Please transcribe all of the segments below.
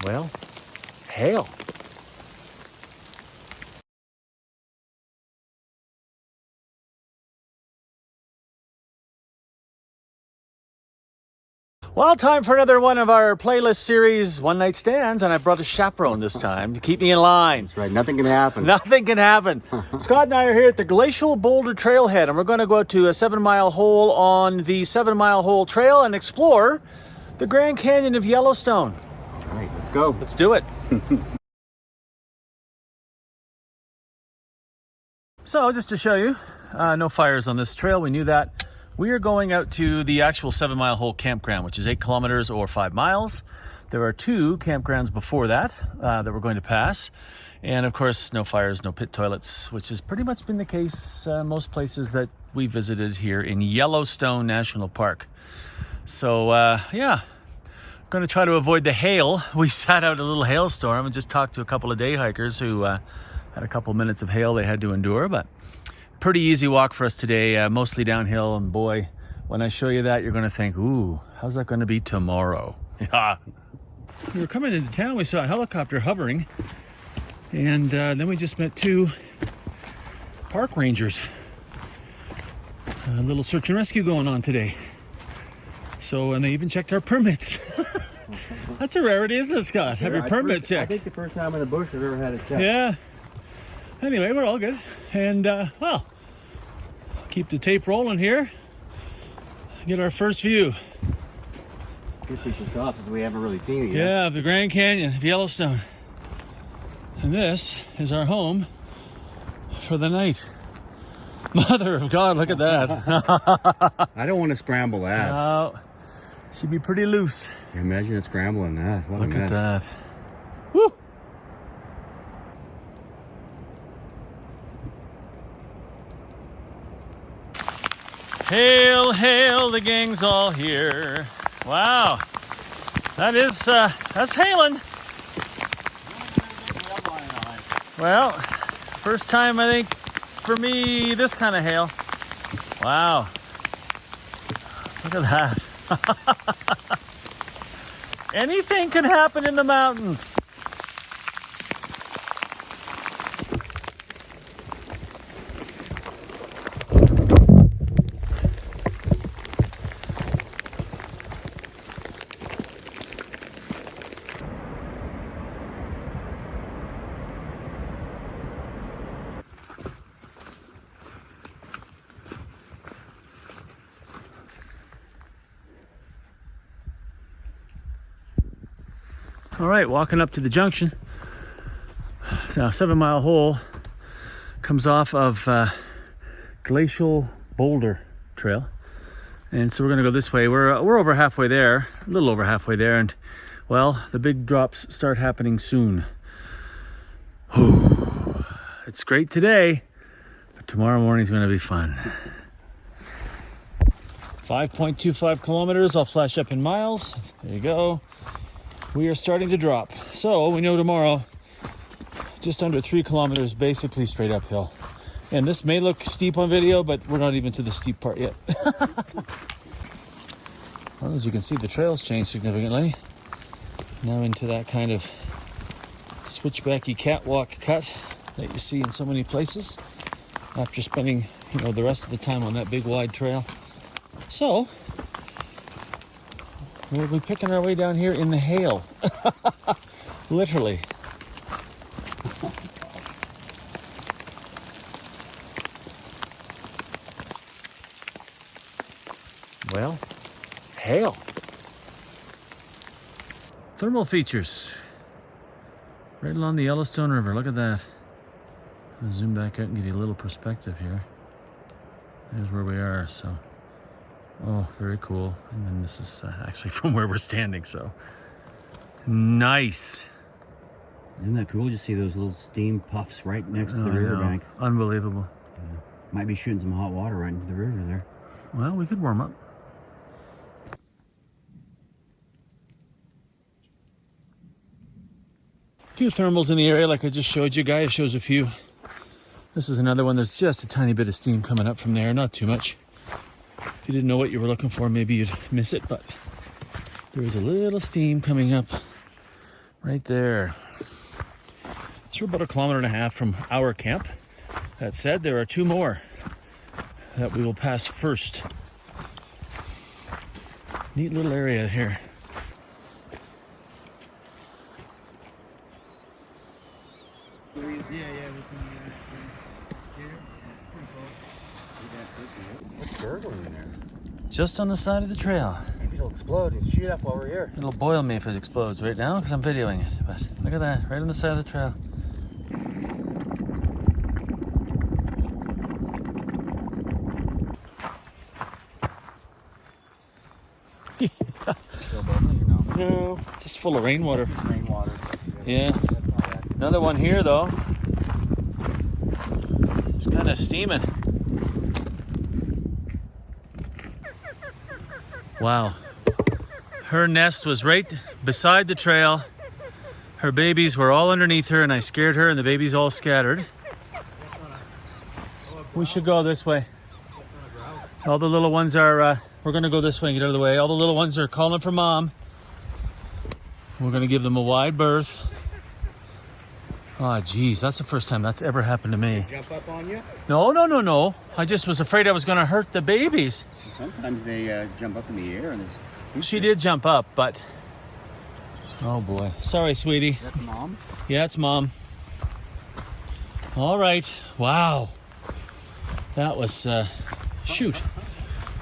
Well, hail. Well, time for another one of our playlist series, One Night Stands, and I brought a chaperone this time to keep me in line. That's right, nothing can happen. Nothing can happen. Scott and I are here at the Glacial Boulder Trailhead, and we're going to go out to a 7-mile hole on the 7-mile hole trail and explore the Grand Canyon of Yellowstone. All right, let's go. Let's do it. So, just to show you, no fires on this trail, we knew that. We are going out to the actual 7-mile hole campground, which is 8 kilometers or 5 miles. There are 2 campgrounds before that that we're going to pass. And of course, no fires, no pit toilets, which has pretty much been the case most places that we visited here in Yellowstone National Park. So yeah, I'm going to try to avoid the hail. We sat out a little hailstorm and just talked to a couple of day hikers who had a couple minutes of hail they had to endure, but pretty easy walk for us today, mostly downhill, and boy, when I show you that, you're going to think, ooh, how's that going to be tomorrow? Yeah. We were coming into town, we saw a helicopter hovering, and then we just met 2 park rangers. A little search and rescue going on today. So, and they even checked our permits. That's a rarity, isn't it, Scott? Have your permit checked. I think the first time in the bush I've ever had it checked. Yeah. Anyway, we're all good. And, well, keep the tape rolling here. Get our first view. I guess we should stop because we haven't really seen it yet. Yeah, of the Grand Canyon of Yellowstone. And this is our home for the night. Mother of God, look at that. I don't want to scramble that. Should be pretty loose. Imagine it scrambling that. What Look a mess. at that. Woo! Hail, hail, the gang's all here. Wow. That's hailing. Well, first time I think for me this kind of hail. Wow. Look at that. Anything can happen in the mountains. All right, walking up to the junction. Now, 7-mile hole comes off of Glacial Boulder Trail. And so we're gonna go this way. We're over halfway there, a little over halfway there, and well, the big drops start happening soon. Whew. It's great today, but tomorrow morning's gonna be fun. 5.25 kilometers, I'll flash up in miles. There you go. We are starting to drop. So we know tomorrow, just under 3 kilometers, basically straight uphill. And this may look steep on video, but we're not even to the steep part yet. Well, as you can see, the trails changed significantly. Now into that kind of switchbacky catwalk cut that you see in so many places after spending, the rest of the time on that big wide trail. So, we'll be picking our way down here in the hail. Literally. Well, hail. Thermal features. Right along the Yellowstone River. Look at that. I'll zoom back out and give you a little perspective here. There's where we are, so. Oh, very cool. And then this is actually from where we're standing, so. Nice. Isn't that cool? Just see those little steam puffs right next to the riverbank. Unbelievable. Yeah. Might be shooting some hot water right into the river there. Well, we could warm up. A few thermals in the area like I just showed you. Gaia shows a few. This is another one. There's just a tiny bit of steam coming up from there. Not too much. If you didn't know what you were looking for, maybe you'd miss it, but there is a little steam coming up Right there. So we're about 1.5 kilometers from our camp. That said, there are 2 more that we will pass first. Neat little area here. What's gurgling in there? Just on the side of the trail. Maybe it'll explode and shoot up while we're here. It'll boil me if it explodes right now because I'm videoing it. But look at that, right on the side of the trail. Still bubbling or no? No, just full of rainwater. Rainwater. Yeah. That's not bad. Another one here though. It's kind of steaming. Wow. Her nest was right beside the trail. Her babies were all underneath her and I scared her and the babies all scattered. We should go this way. All the little ones are, we're gonna go this way and get out of the way. All the little ones are calling for mom. We're gonna give them a wide berth. Oh geez, that's the first time that's ever happened to me. Jump up on you? No. I just was afraid I was gonna hurt the babies. Sometimes they jump up in the air and She did jump up, but oh boy. Sorry, sweetie. Is that mom? Yeah, it's mom. All right. Wow. That was, shoot.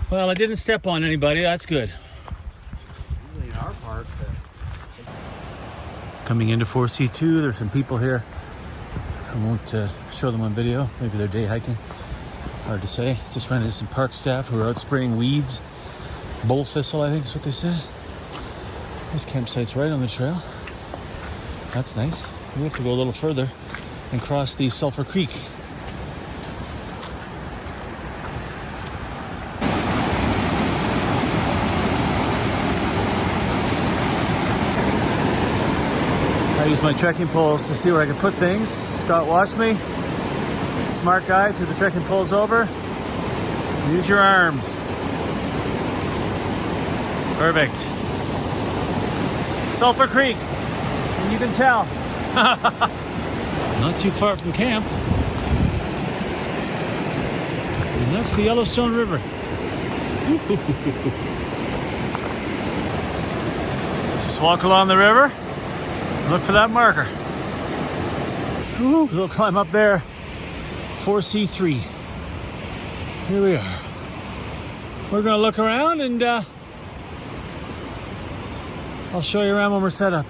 Well, I didn't step on anybody. That's good. Usually in our park. Coming into 4C2, there's some people here. I won't show them on video. Maybe they're day hiking. Hard to say. Just ran into some park staff who are out spraying weeds. Bull thistle, I think is what they said. This campsite's right on the trail. That's nice. We have to go a little further and cross the Sulphur Creek. I use my trekking poles to see where I can put things. Scott watched me. Smart guy, threw the trekking poles over. Use your arms. Perfect. Sulphur Creek, and you can tell. Not too far from camp. And that's the Yellowstone River. Just walk along the river. Look for that marker. Ooh, we'll climb up there. 4C3. Here we are. We're gonna look around and I'll show you around when we're set up.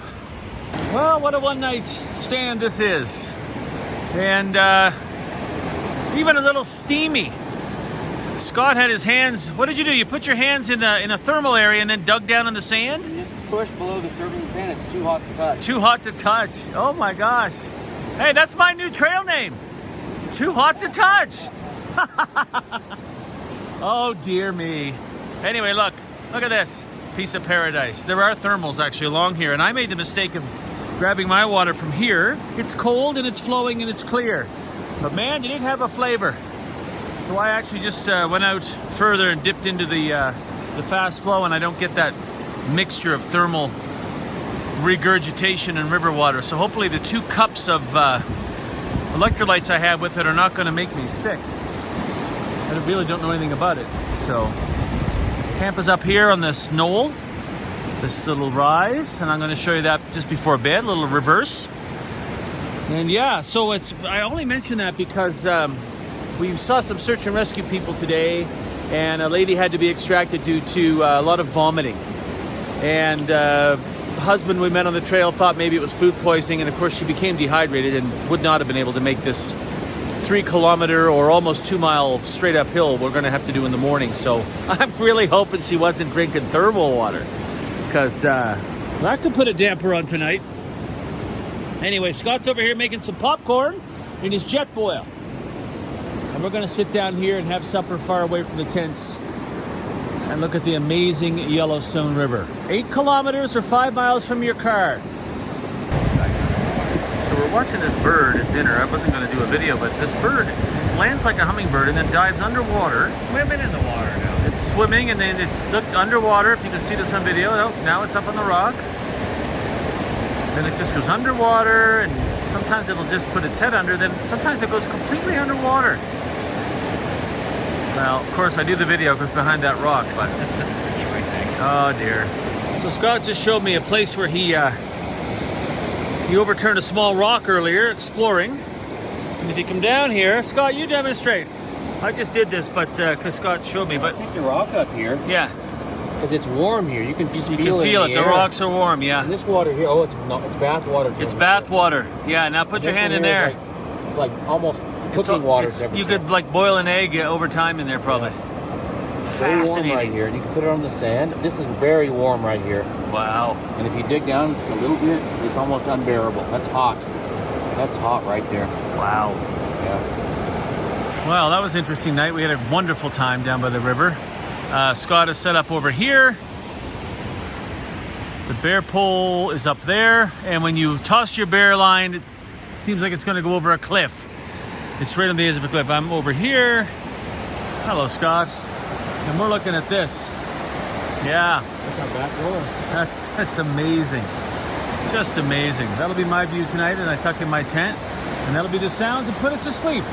Well, what a one night stand this is. And even a little steamy. Scott had his hands, what did you do? You put your hands in a thermal area and then dug down in the sand? Just push below the surface of the sand. It's too hot to touch. Too hot to touch. Oh my gosh. Hey, that's my new trail name. Too hot to touch. Oh dear me. Anyway, look at this piece of paradise. There are thermals actually along here, and I made the mistake of grabbing my water from here. It's cold and it's flowing and it's clear. But man, you didn't have a flavor. So I actually just went out further and dipped into the fast flow, and I don't get that mixture of thermal regurgitation and river water. So hopefully the 2 cups of electrolytes I have with it are not going to make me sick. I really don't know anything about it. So camp is up here on this knoll, this little rise, and I'm going to show you that just before bed, a little reverse. And yeah, so I only mention that because we saw some search and rescue people today, and a lady had to be extracted due to a lot of vomiting. And the husband we met on the trail thought maybe it was food poisoning, and of course she became dehydrated and would not have been able to make this 3-kilometer or almost 2-mile straight uphill we're going to have to do in the morning. So I'm really hoping she wasn't drinking thermal water, because that could put a damper on tonight. Anyway, Scott's over here making some popcorn in his jet boil. And we're going to sit down here and have supper far away from the tents and look at the amazing Yellowstone River. 8 kilometers or 5 miles from your car. So we're watching this bird at dinner. I wasn't going to do a video, but this bird lands like a hummingbird and then dives underwater. It's swimming in the water now. It's swimming and then it's looked underwater. If you can see this on video, now it's up on the rock. Then it just goes underwater, and sometimes it'll just put its head under, then sometimes it goes completely underwater. Well, of course, I do the video because behind that rock, but oh dear. So Scott just showed me a place where he overturned a small rock earlier, exploring. And if you come down here, Scott, you demonstrate. I just did this, but because Scott showed me. But Pick the rock up here. Yeah. Because it's warm here. You can just you can feel it. The rocks are warm. Yeah. And this water here, oh, it's bath water. It's bath water. Yeah. Now put your hand in there. It's like almost cooking water. You could like boil an egg over time in there, probably. Yeah. Very warm right here, and you can put it on the sand. This is very warm right here. Wow. And if you dig down a little bit, it's almost unbearable. That's hot. That's hot right there. Wow. Yeah. Well, that was an interesting night. We had a wonderful time down by the river. Scott is set up over here. The bear pole is up there, and when you toss your bear line, it seems like it's going to go over a cliff. It's right on the edge of a cliff. I'm over here. Hello, Scott. And we're looking at this. Yeah. That's our back door. That's amazing. Just amazing. That'll be my view tonight, and I tuck in my tent, and that'll be the sounds that put us to sleep.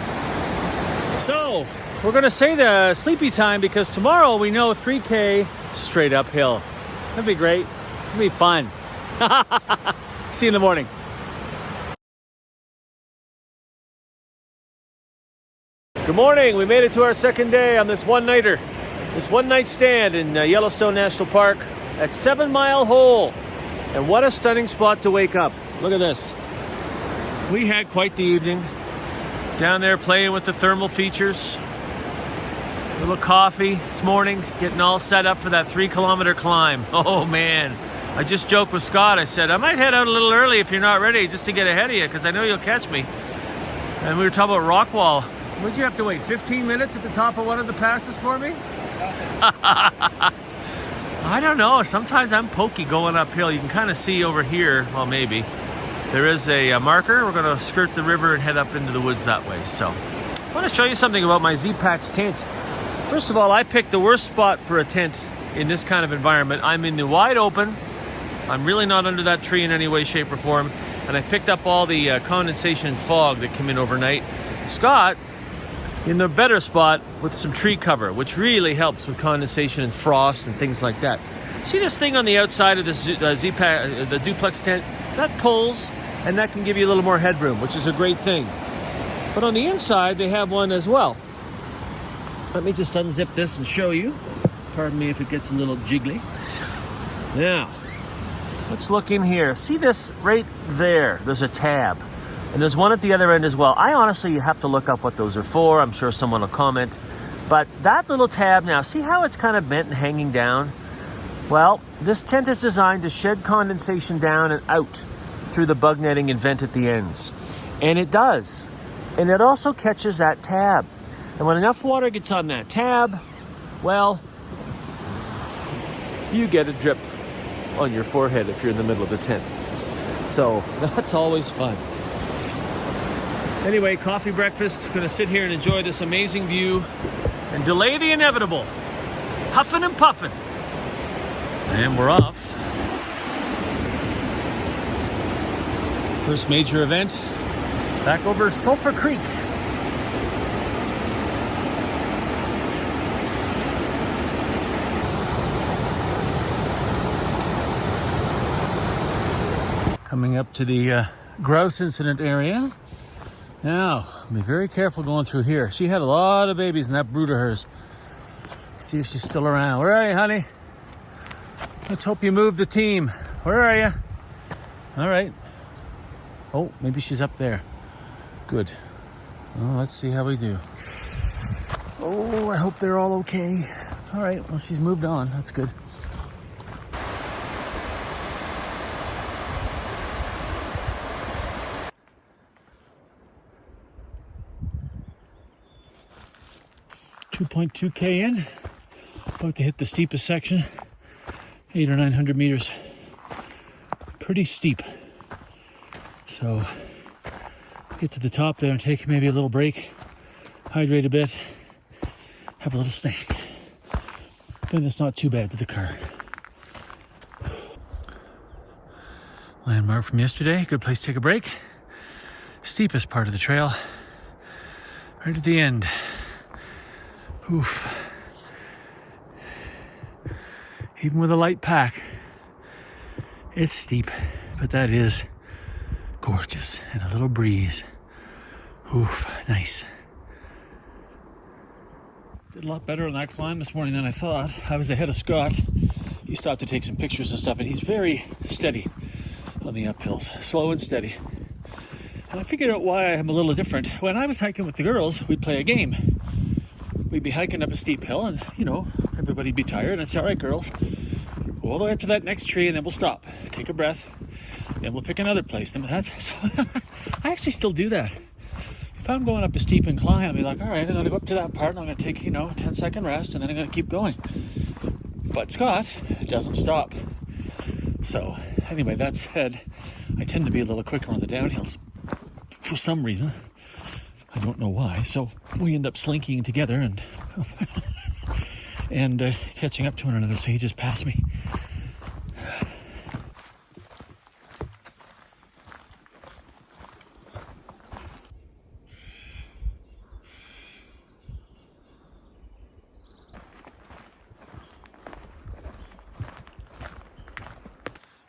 So, we're going to say the sleepy time because tomorrow we know 3K straight uphill. That'd be great. It'd be fun. See you in the morning. Good morning. We made it to our second day on this one-nighter. This one-night stand in Yellowstone National Park at 7 Mile Hole. And what a stunning spot to wake up. Look at this. We had quite the evening. Down there playing with the thermal features. A little coffee this morning, getting all set up for that 3-kilometer climb. Oh man. I just joked with Scott. I said, I might head out a little early if you're not ready, just to get ahead of you, because I know you'll catch me. And we were talking about rock wall. Would you have to wait 15 minutes at the top of one of the passes for me? I don't know. Sometimes I'm pokey going uphill. You can kind of see over here. Well, maybe. There is a marker. We're going to skirt the river and head up into the woods that way. So I want to show you something about my Z-Packs tent. First of all, I picked the worst spot for a tent in this kind of environment. I'm in the wide open. I'm really not under that tree in any way, shape, or form. And I picked up all the condensation and fog that came in overnight. Scott in the better spot with some tree cover, which really helps with condensation and frost and things like that. See this thing on the outside of this Z-Pack, the duplex tent? That pulls, and that can give you a little more headroom, which is a great thing. But on the inside, they have one as well. Let me just unzip this and show you. Pardon me if it gets a little jiggly. Now, let's look in here. See this right there? There's a tab. And there's one at the other end as well. I honestly have to look up what those are for. I'm sure someone will comment. But that little tab now, see how it's kind of bent and hanging down? Well, this tent is designed to shed condensation down and out through the bug netting and vent at the ends. And it does. And it also catches that tab. And when enough water gets on that tab, well, you get a drip on your forehead if you're in the middle of the tent. So that's always fun. Anyway, coffee breakfast. Gonna sit here and enjoy this amazing view and delay the inevitable. Huffing and puffing. And we're off. First major event back over Sulphur Creek. Coming up to the grouse incident area. Now, be very careful going through here. She had a lot of babies in that brood of hers. See if she's still around. Where are you, honey? Let's hope you moved the team. Where are you? All right. Oh, maybe she's up there. Good. Well, let's see how we do. Oh, I hope they're all okay. All right, well, she's moved on. That's good. .2K in, about to hit the steepest section, 800 or 900 meters. Pretty steep. So get to the top there and take maybe a little break, hydrate a bit, have a little snack. Then it's not too bad to the car. Landmark from yesterday. Good place to take a break. Steepest part of the trail. Right at the end. Oof. Even with a light pack, it's steep, but that is gorgeous. And a little breeze. Oof, nice. Did a lot better on that climb this morning than I thought. I was ahead of Scott. He stopped to take some pictures and stuff, and he's very steady on the uphills, slow and steady. And I figured out why I'm a little different. When I was hiking with the girls, we'd play a game. We'd be hiking up a steep hill, and everybody'd be tired, and I'd say, all right, girls, go all the way up to that next tree, and then we'll stop, take a breath, then we'll pick another place. So I actually still do that. If I'm going up a steep incline, I'll be like, all right, I'm going to go up to that part, and I'm going to take, 10-second rest, and then I'm going to keep going. But Scott doesn't stop. So anyway, that said, I tend to be a little quicker on the downhills for some reason. I don't know why. So we end up slinking together and catching up to one another. So he just passed me.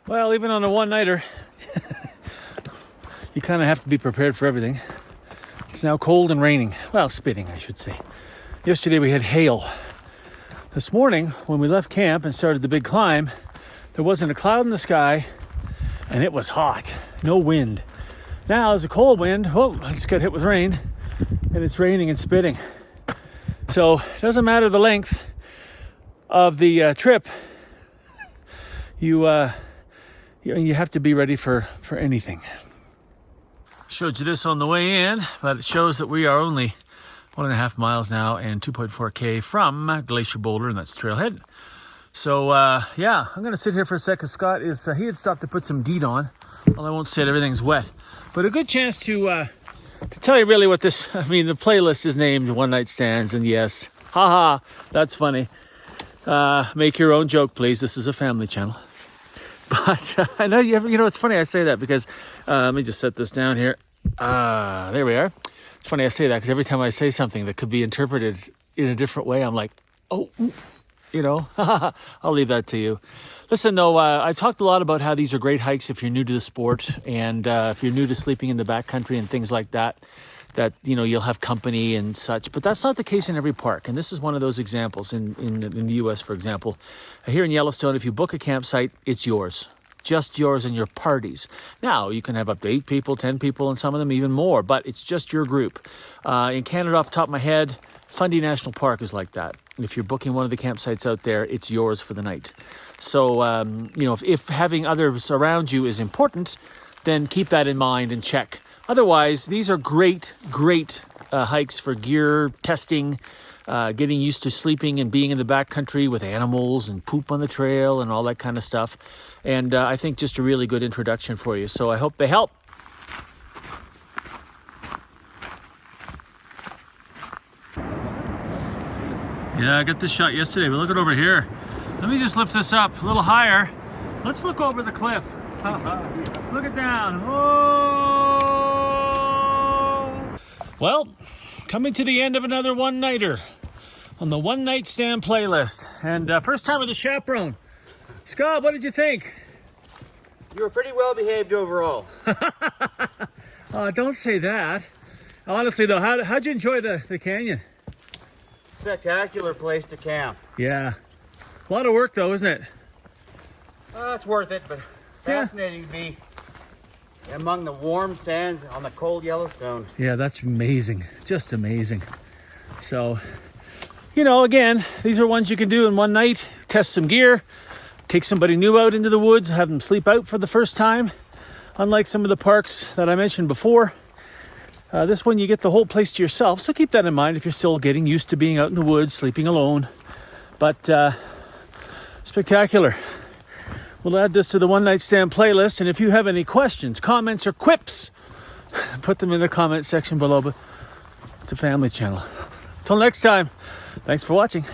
Well, even on a one-nighter, you kind of have to be prepared for everything. It's now cold and raining. Well, spitting, I should say. Yesterday we had hail. This morning, when we left camp and started the big climb, there wasn't a cloud in the sky, and it was hot. No wind. Now there's a cold wind. Oh, I just got hit with rain, and it's raining and spitting. So it doesn't matter the length of the trip. You have to be ready for anything. Showed you this on the way in, but it shows that we are only 1.5 miles now and 2.4K from Glacier Boulder, and that's Trailhead. So, yeah, I'm going to sit here for a second. Scott he had stopped to put some DEET on. Well, I won't say everything's wet, but a good chance to tell you really what the playlist is named One Night Stands, and yes, haha, that's funny. Make your own joke, please. This is a family channel. But I know it's funny I say that because, let me just set this down here. There we are. It's funny I say that because every time I say something that could be interpreted in a different way, I'm like, oh, I'll leave that to you. Listen, though, I've talked a lot about how these are great hikes if you're new to the sport and if you're new to sleeping in the backcountry and things like that, you'll have company and such. But that's not the case in every park. And this is one of those examples in the U.S., for example. Here in Yellowstone, if you book a campsite, it's yours. Just yours and your parties. Now, you can have up to 8 people, 10 people, and some of them even more, but it's just your group. In Canada, off the top of my head, Fundy National Park is like that. If you're booking one of the campsites out there, it's yours for the night. So, if having others around you is important, then keep that in mind and check. Otherwise, these are great hikes for gear testing, getting used to sleeping and being in the backcountry with animals and poop on the trail and all that kind of stuff. And I think just a really good introduction for you. So I hope they help. Yeah, I got this shot yesterday, but look at over here. Let me just lift this up a little higher. Let's look over the cliff. Look it down. Oh! Well, coming to the end of another one-nighter on the One Night Stand playlist. And first time with a chaperone. Scott, what did you think? You were pretty well behaved overall. Don't say that. Honestly, though, how'd you enjoy the canyon? Spectacular place to camp. Yeah. A lot of work, though, isn't it? It's worth it, but fascinating to be among the warm sands on the cold Yellowstone. Yeah, that's amazing. Just amazing. So, again, these are ones you can do in one night. Test some gear. Take somebody new out into the woods. Have them sleep out for the first time. Unlike some of the parks that I mentioned before. This one, you get the whole place to yourself. So keep that in mind if you're still getting used to being out in the woods, sleeping alone. But spectacular. We'll add this to the One Night Stand playlist. And if you have any questions, comments, or quips, put them in the comment section below. But it's a family channel. Till next time, thanks for watching.